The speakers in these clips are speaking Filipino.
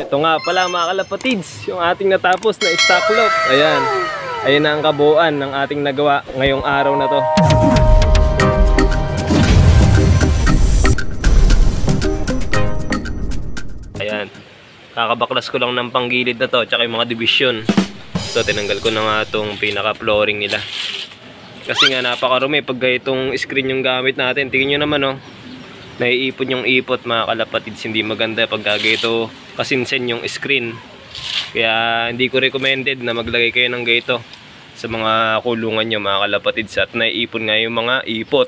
Ito nga pala mga kalapatids, yung ating natapos na stock loop. Ayan. Ayan na ang kabuuan ng ating nagawa ngayong araw na to. Ayan. Kakabaklas ko lang ng panggilid na to, tsaka yung mga division. Ito, tinanggal ko na nga itong pinaka-flooring nila. Kasi nga napakarumi pag itong screen yung gamit natin. Tingin nyo naman, oh. Naiipon yung ipot mga kalapatids. Hindi maganda pag ito kasinsen yung screen. Kaya hindi ko recommended na maglagay kayo ng ganito sa mga kulungan nyo mga kalapatids. At naiipon nga yung mga ipot.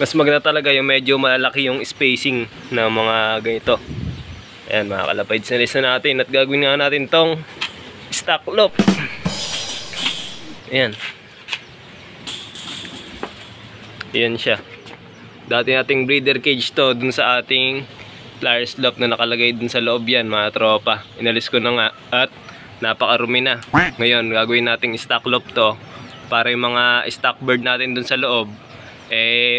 Mas maganda talaga yung medyo malalaki yung spacing ng mga ganito. Ayan mga kalapatids, nalis na natin. At gagawin nga natin tong stock loop. Ayan. Ayan siya. Dati nating breeder cage to dun sa ating pliers loop na nakalagay dun sa loob yan mga tropa. Inalis ko na nga at napakarumi na. Ngayon gagawin nating stock loop to para yung mga stock bird natin dun sa loob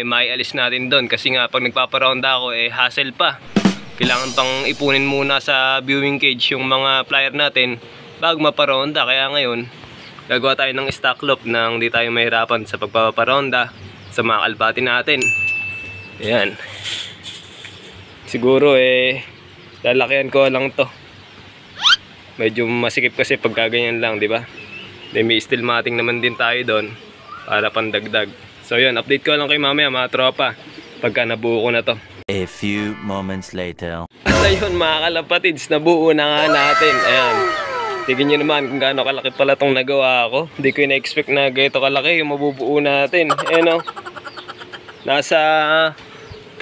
maialis natin dun. Kasi nga pag nagpaparonda ako hassle pa. Kailangan pang ipunin muna sa viewing cage yung mga flyer natin bago maparonda. Kaya ngayon gagawa tayo ng stock loop nang di tayo mahirapan sa pagpaparonda sa mga kalpati natin. Ayan. Siguro lalakihan ko lang to. Medyo masikip kasi pag gaganyan lang, di ba? May steel matting naman din tayo doon para pandagdag. So yun, update ko lang kay mamaya mga tropa pagka nabuo ko na to. A few moments later. At ayun mga kalapatids, nabuo na nga natin. Ayan. Tignan nyo naman kung gaano kalaki pala tong nagawa ko. Hindi ko na-expect na ganito kalaki yung mabubuo natin. Ayan o. Nasa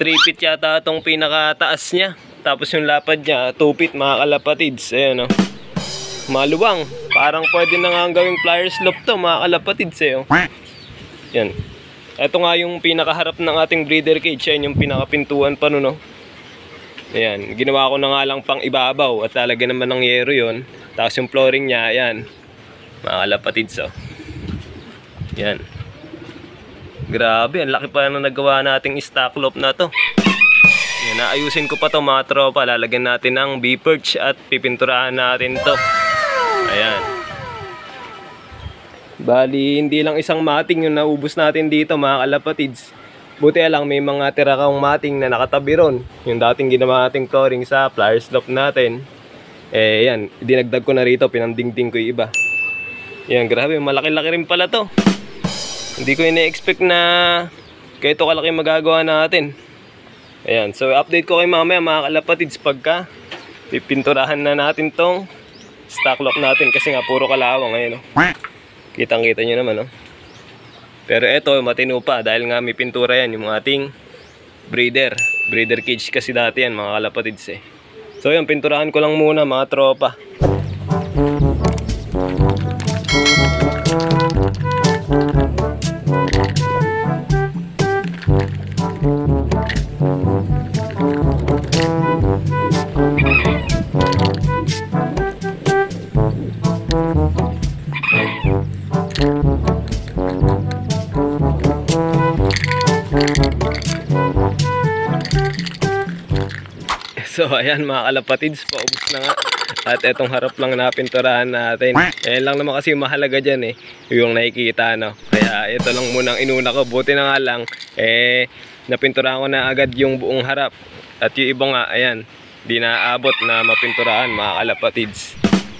3 feet yata itong pinakataas niya. Tapos yung lapad niya 2 feet mga kalapatids. Ayan o. Maluwang. Parang pwede na nga gawing pliers loop to mga kalapatids. Yan. Ito nga yung pinakaharap ng ating breeder cage. Yan yung pinakapintuan pa no. Ayan. Ginawa ko na nga lang pang ibabaw. At lalagyan naman ng yero yon. Tapos yung flooring niya. Ayan. Mga kalapatids o. Yan. Grabe, ang laki pa na nagawa nating stock loop na to. Yan, naayusin ko pa to mga tropa. Lalagyan natin ng B-perch at pipinturahan natin to. Ayan. Bali, hindi lang isang matting yung naubos natin dito mga kalapatids. Buti lang may mga tirakang matting na nakatabi ron. Yung dating ginawa nating flooring sa pliers loop natin. Yan, dinagdag ko na rito, pinandingding ko yung iba. Yan, grabe, malaki-laki rin pala to. Hindi ko ina-expect na ganito kalaki magagawa natin. Ayan, so update ko kay mamaya mga kalapatids pagka pipinturahan na natin tong stock loop natin. Kasi nga puro kalawang ngayon. Kitang-kita nyo naman. Pero eto matino pa dahil nga may pintura yan yung ating breeder cage kasi dati yan mga kalapatids So yun, pinturahan ko lang muna mga tropa. So ayan mga kalapatids, paubos na nga. At etong harap lang na pinturahan natin. Ayan lang naman kasi mahalaga dyan yung nakikita no. Kaya ito lang muna ang inuna ko. Buti na nga lang napinturahan ko na agad yung buong harap. At yung iba nga ayan, di naabot na mapinturahan mga kalapatids.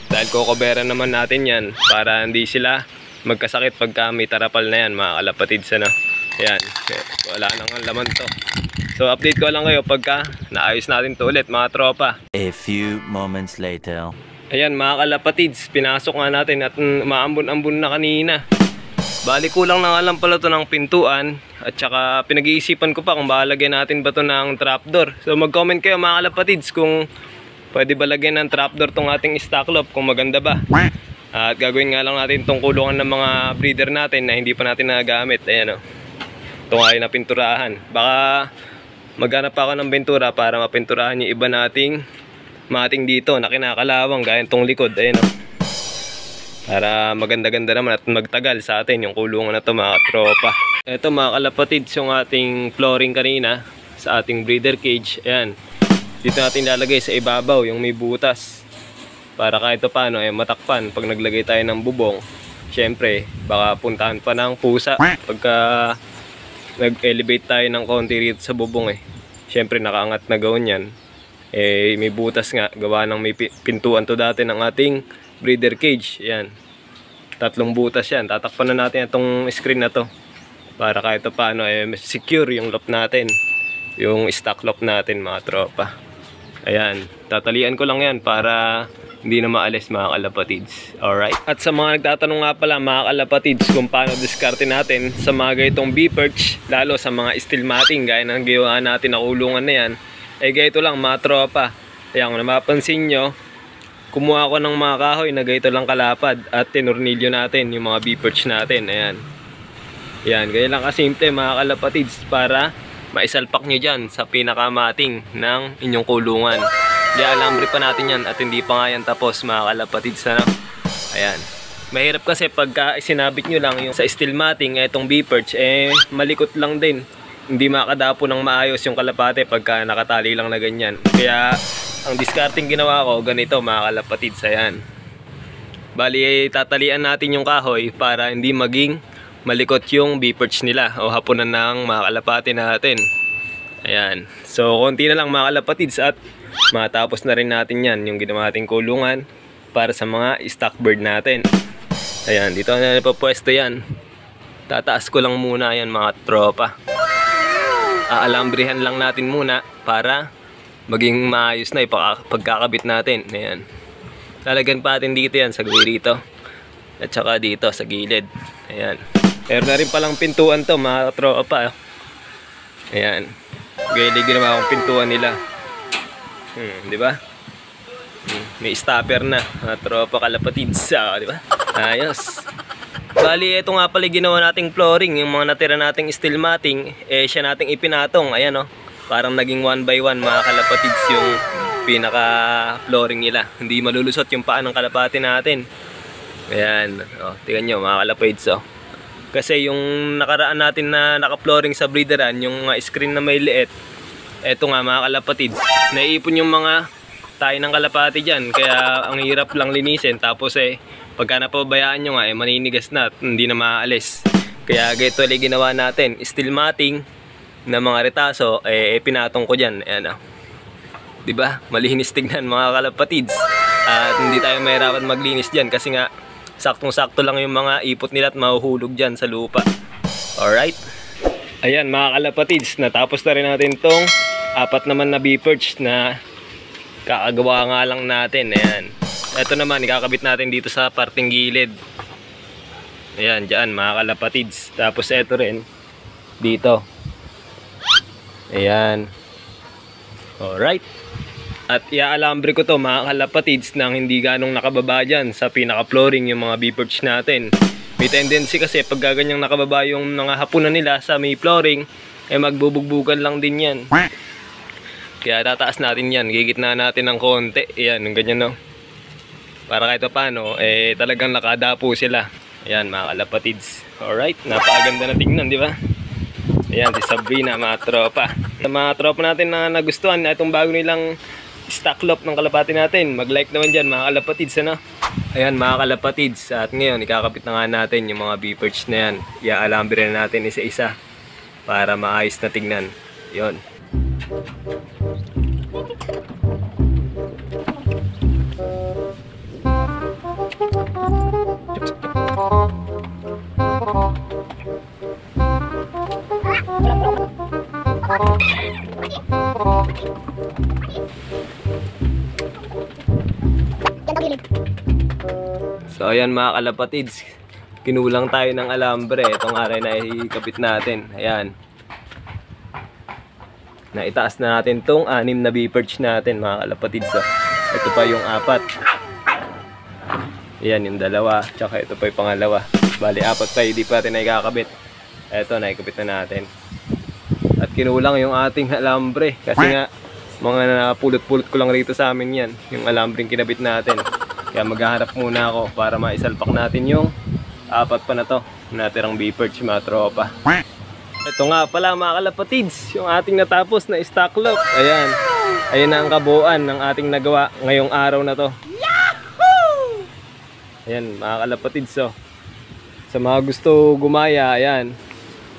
Dahil kukoberan naman natin yan para hindi sila magkasakit pagka may tarapal na yan mga kalapatids Ayan, wala nang laman to. So update ko lang kayo pagka naayos natin to ulit mga tropa. A few moments later. Ayan mga kalapatids, pinasok nga natin at maambon-ambon na kanina. Bali kulang na nga lang pala to ng pintuan. At saka pinag-iisipan ko pa kung balagyan natin ba to ng trapdoor. So mag-comment kayo mga kalapatids kung pwede ba lagyan ng trapdoor tong ating stock loop, kung maganda ba. At gagawin nga lang natin tong kulungan ng mga breeder natin na hindi pa natin nagagamit. Ayan ito nga yung napinturahan. Baka maghanap ako ng pintura para mapinturahan yung iba nating mating dito na kinakalawang gaya itong likod. Ayan para maganda-ganda naman at magtagal sa atin yung kulungan na ito mga tropa. Ito mga kalapatids yung ating flooring kanina sa ating breeder cage. Ayan. Dito natin lalagay sa ibabaw yung may butas. Para kahit paano matakpan pag naglagay tayo ng bubong. Syempre, baka puntahan pa ng pusa pagka nag-elevate tayo ng konti rito sa bubong Syempre, nakaangat na gawin yan. May butas nga, gawa ng may pintuan to dati ng ating breeder cage. Ayan. 3 butas yan. Tatakpan na natin itong screen na to. Para kahit paano secure yung lock natin. Yung stock lock natin, mga tropa. Ayan. Tatalian ko lang yan para hindi na maalis, mga kalapatids. Alright. At sa mga nagtatanong nga pala, mga kalapatids, kung paano diskarte natin sa mga ganitong B-perch, lalo sa mga steel matting, gaya ng gawa natin na kulungan na yan, ganito lang, mga tropa. Ayan, kung napapansin nyo, kumuha ko ng mga kahoy na ganito lang kalapad at tinurnilyo natin yung mga B-perch natin. Ayan. Ayan, ganyan lang kasimple, mga kalapatids, para maisalpak nyo dyan sa pinakamating ng inyong kulungan. Alambre pa natin yan at hindi pa nga yan tapos, mga kalapatids. Ayan. Mahirap kasi pagka sinabit nyo lang yung sa steel matting, itong B-perch, malikot lang din. Hindi makadapo ng maayos yung kalapate pagka nakatali lang na ganyan. Kaya ang discarding ginawa ko, ganito, mga kalapatids. Ayan. Bali, tatalian natin yung kahoy para hindi maging malikot yung B-perch nila o hapunan ng mga kalapate natin. Ayan. So, konti na lang, mga kalapatids, at matapos na rin natin yan, yung ginawa nating kulungan para sa mga stock bird natin. Ayan, dito na napapwesto yan. Tataas ko lang muna yan, mga tropa. Aalambrehan lang natin muna para maging maayos na pagkakabit natin. Ayan. Lalagyan pa natin dito yan, sa dito. At saka dito sa gilid. Ayan. Meron na rin palang pintuan to, mga tropa. Ayan. Gilid ginawa akong pintuan nila. Di ba? May stopper na, mga tropa kalapatids, di ba? Ayos. Bali, ito nga pala ginawa nating flooring, yung mga natira nating steel matting, siya nating ipinatong. Ayan, parang naging 1 by 1, mga kalapatids, yung pinaka flooring nila. Hindi malulusot yung paa ng kalapati natin. Ayan, tingnan nyo, mga kalapatids. Kasi yung nakaraan natin na naka-flooring sa breederan, yung screen na may liit, eto nga, mga kalapatids, naiipon yung mga tayo ng kalapati dyan. Kaya ang hirap lang linisin. Tapos pagka napabayaan nyo nga, maninigas na at hindi na maaalis. Kaya ganito ulit ginawa natin. Steel matting na mga retaso, pinatong ko dyan. Ayan, diba? Malinis tignan, mga kalapatids. At hindi tayo mahirapan maglinis dyan kasi nga saktong-sakto lang yung mga ipot nila at mahuhulog dyan sa lupa. Alright? Ayan, mga kalapatids, natapos na rin natin tong 4 naman na B-perch na kakagawa nga lang natin. Ayan. Ito naman, ikakabit natin dito sa parting gilid. Ayan, dyan, mga kalapatids. Tapos ito rin, dito. Ayan. Alright. At iaalambre ko to, mga kalapatids, nang hindi ganong nakababa dyan sa pinaka-flooring yung mga B-perch natin. May tendency kasi pag gaganyang nakababa yung mga hapunan nila sa may flooring, magbubugbugan lang din yan. Kaya tataas natin yan, gigitna natin ng konti. Ayan, yung ganyan para kahit paano, talagang nakadapo sila. Ayan, mga kalapatids. Alright, napakaganda na tingnan, di ba? Ayan, si Sabrina, mga tropa. Sa mga tropa natin na nagustuhan na itong bago nilang stock lock ng kalapati natin, mag-like naman dyan, mga kalapatids, Ayan, mga kalapatids. At ngayon, ikakapit na nga natin yung mga B-perch na yan. Iaalambre na natin isa-isa para maayos na tingnan. Yun. So ayan, mga kalapatids, kinulang tayo ng alambre. Itong aray na ikapit natin. Ayan. Naitaas na natin tong 6 na B-perch natin, mga kalapatids. Ito pa yung 4. Ayan, yung 2. Tsaka ito pa yung pangalawa. Bali, 4 pa, hindi pa natin naikakabit. Ito, naikabit na natin. At kinulang yung ating alambre. Kasi nga, mga napulot-pulot ko lang rito sa amin yan. Yung alambreng kinabit natin. Kaya maghahanap muna ako para maisalpak natin yung 4 pa na to. Natirang B-perch, mga tropa. Ito nga pala, mga kalapatids, yung ating natapos na stock lock. Ayan. Ayan na ang kabuuan ng ating nagawa ngayong araw na to. Ayan mga kalapatids, oh. Sa mga gusto gumaya, ayan,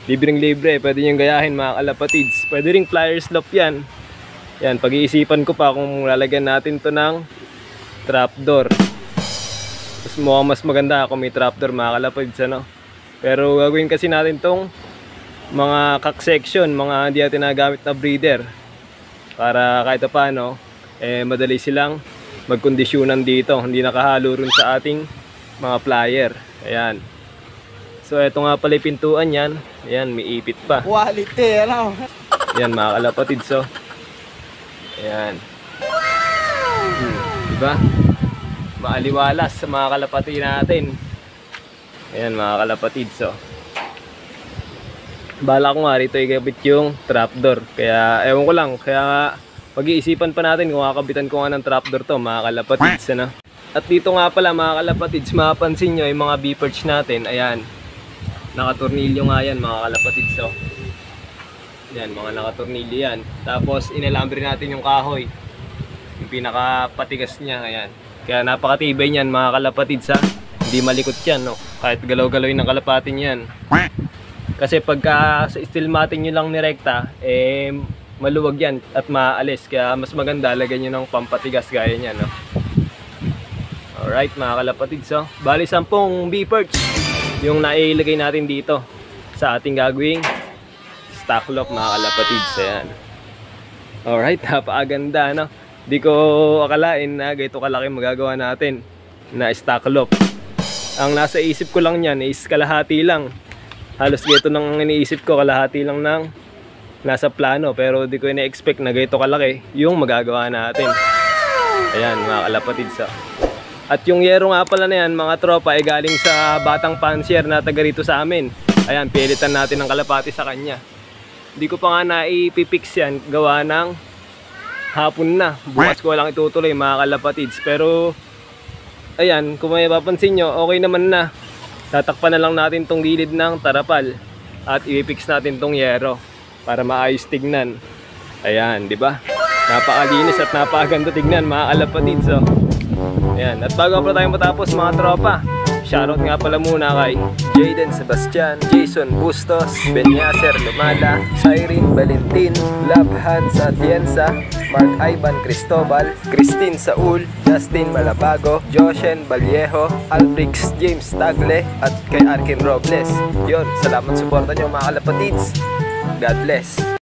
libreng libre, pwede nyo gayahin mga kalapatids. Pwede ring pliers loop yan. Yan, pag-iisipan ko pa kung lalagyan natin to ng trapdoor. Mas mukhang mas maganda kung may trapdoor mga kalapatids, ano. Pero gagawin kasi natin tong mga cock section, mga hindi natin nagamit na breeder. Para kahit paano, madali silang magkondisyonan dito. Hindi nakahalo rin sa ating mga plier. Ayan. So eto nga pala yung pintuan yan. Ayan, may ipit pa. Quality, ano? Ayan mga kalapatids, oh. Ayan. Diba? Maaliwalas sa mga kalapati natin. Ayan mga kalapatids, oh. Bala ko nga rito ikabit yung trapdoor. Kaya ewan ko lang. Kaya pag-iisipan pa natin kung kakabitan ko nga ng trapdoor to mga kalapatids, ano? At dito nga pala mga kalapatids, mapapansin nyo yung mga B-perch natin. Ayan. Nakatornilyo nga yan mga kalapatids, oh. Yan, mga nakatornilyo yan. Tapos inalambre natin yung kahoy. Yung pinakapatigas niya. Ayan. Kaya napakatibay niyan mga kalapatids, ha. Hindi malikot yan, no? Kahit galaw-galawin ng kalapatin yan. Kasi pagka sa steel matting nyo lang nirekta, maluwag yan at maalis. Kaya mas maganda lagyan nyo ng pampatigas gaya niyan, no? Alright mga kalapatids, so bali 10 B-perch yung nailagay natin dito sa ating gagawing stock lock mga kalapatids. Ayan. Alright, napakaganda, no? Di ko akalain na ganito kalaki magagawa natin na stock lock. Ang nasa isip ko lang yan is kalahati lang. Halos ganito nang iniisip ko, kalahati lang ng nasa plano. Pero di ko ina-expect na ganito kalaki yung magagawa natin. Ayan mga kalapatids, so. At yung yero nga pala na yan mga tropa ay galing sa batang pansier na taga rito sa amin. Ayan, pilitan natin ng kalapati sa kanya. Hindi ko pa nga naipipix yan, gawa ng hapon na. Bukas ko lang itutuloy mga kalapatids. Pero ayan, kung may papansin nyo, okay naman na. Tatakpan na lang natin tong gilid ng tarapal at i-fix natin tong yero para maayos tignan. Ayan, di ba? Napakalinis at napakaganda tignan mga kalapatids, oh. Ayan, at bago pa tayo matapos mga tropa, shoutout nga pala muna kay Jaden Sebastian, Jason Bustos, Benyaser Lumala, Cyrene Valentin, Love Hans Atienza, Mark Ivan Cristobal, Christine Saul, Justin Malabago, Joshen Vallejo, Alfrix James Tagle, at kay Arkin Robles. Yun, salamat suporta nyo mga kalapatids. God bless.